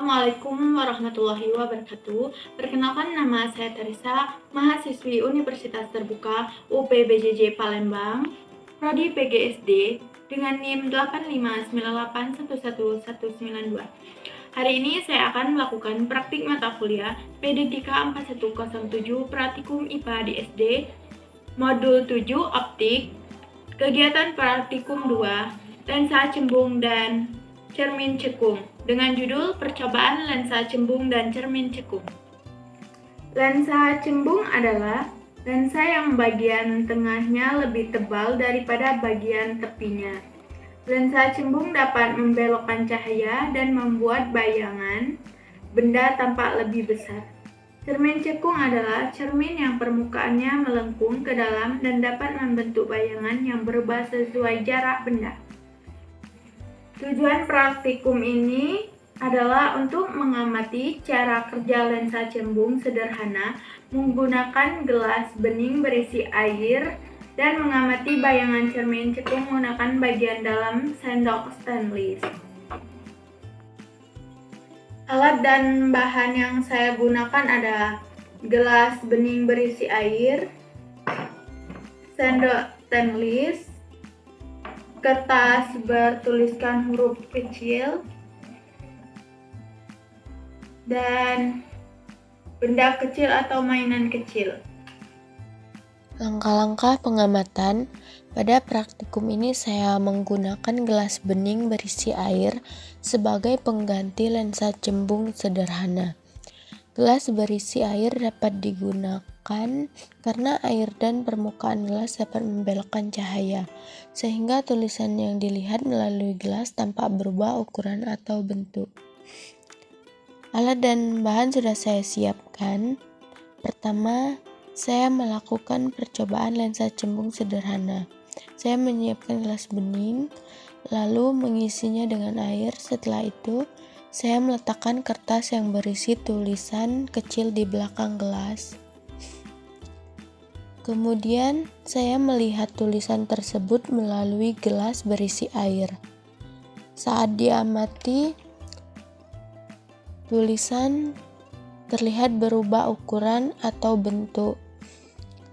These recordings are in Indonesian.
Assalamualaikum warahmatullahi wabarakatuh. Perkenalkan, nama saya Teresa, mahasiswi Universitas Terbuka UPBJJ Palembang, Prodi PGSD dengan NIM 8598111192. Hari ini saya akan melakukan praktik mata kuliah PDTK 4107 Praktikum IPA di SD, Modul 7 Optik, kegiatan praktikum 2, lensa cembung dan cermin cekung, dengan judul percobaan lensa cembung dan cermin cekung. Lensa cembung adalah lensa yang bagian tengahnya lebih tebal daripada bagian tepinya. Lensa cembung dapat membelokkan cahaya dan membuat bayangan benda tampak lebih besar. Cermin cekung adalah cermin yang permukaannya melengkung ke dalam dan dapat membentuk bayangan yang berubah sesuai jarak benda. Tujuan praktikum ini adalah untuk mengamati cara kerja lensa cembung sederhana menggunakan gelas bening berisi air dan mengamati bayangan cermin cekung menggunakan bagian dalam sendok stainless. Alat dan bahan yang saya gunakan adalah gelas bening berisi air, sendok stainless, kertas bertuliskan huruf kecil, dan benda kecil atau mainan kecil. Langkah-langkah pengamatan. Pada praktikum ini saya menggunakan gelas bening berisi air sebagai pengganti lensa cembung sederhana. Gelas berisi air dapat digunakan karena air dan permukaan gelas dapat membelokkan cahaya, sehingga tulisan yang dilihat melalui gelas tampak berubah ukuran atau bentuk. Alat dan bahan sudah saya siapkan. Pertama, saya melakukan percobaan lensa cembung sederhana. Saya menyiapkan gelas bening, lalu mengisinya dengan air. Setelah itu, saya meletakkan kertas yang berisi tulisan kecil di belakang gelas. Kemudian, saya melihat tulisan tersebut melalui gelas berisi air. Saat diamati, tulisan terlihat berubah ukuran atau bentuk.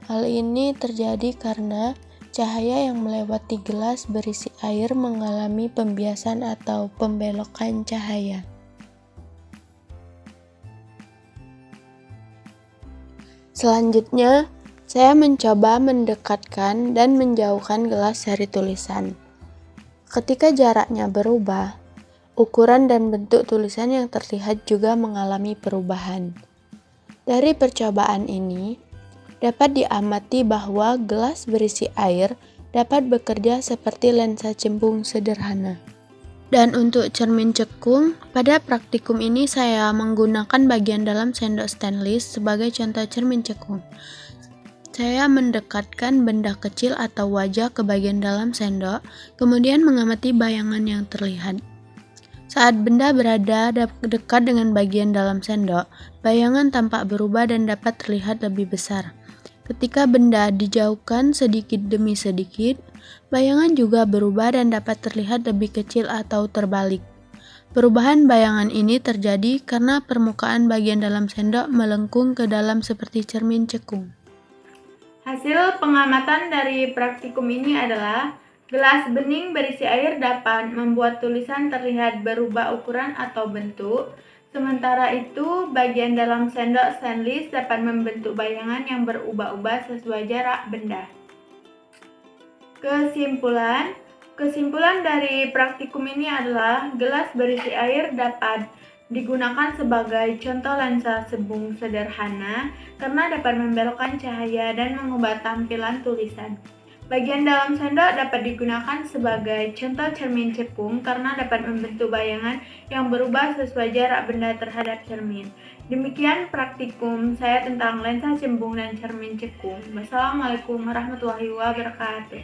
Hal ini terjadi karena cahaya yang melewati gelas berisi air mengalami pembiasan atau pembelokan cahaya. Selanjutnya, saya mencoba mendekatkan dan menjauhkan gelas dari tulisan. Ketika jaraknya berubah, ukuran dan bentuk tulisan yang terlihat juga mengalami perubahan. Dari percobaan ini, dapat diamati bahwa gelas berisi air dapat bekerja seperti lensa cembung sederhana. Dan untuk cermin cekung, pada praktikum ini saya menggunakan bagian dalam sendok stainless sebagai contoh cermin cekung. Saya mendekatkan benda kecil atau wajah ke bagian dalam sendok, kemudian mengamati bayangan yang terlihat. Saat benda berada dekat dengan bagian dalam sendok, bayangan tampak berubah dan dapat terlihat lebih besar. Ketika benda dijauhkan sedikit demi sedikit, bayangan juga berubah dan dapat terlihat lebih kecil atau terbalik. Perubahan bayangan ini terjadi karena permukaan bagian dalam sendok melengkung ke dalam seperti cermin cekung. Hasil pengamatan dari praktikum ini adalah gelas bening berisi air dapat membuat tulisan terlihat berubah ukuran atau bentuk. Sementara itu, bagian dalam sendok stainless dapat membentuk bayangan yang berubah-ubah sesuai jarak benda. Kesimpulan dari praktikum ini adalah gelas berisi air dapat digunakan sebagai contoh lensa cembung sederhana karena dapat membelokkan cahaya dan mengubah tampilan tulisan. Bagian dalam sendok dapat digunakan sebagai contoh cermin cekung karena dapat membentuk bayangan yang berubah sesuai jarak benda terhadap cermin. Demikian praktikum saya tentang lensa cembung dan cermin cekung. Wassalamualaikum warahmatullahi wabarakatuh.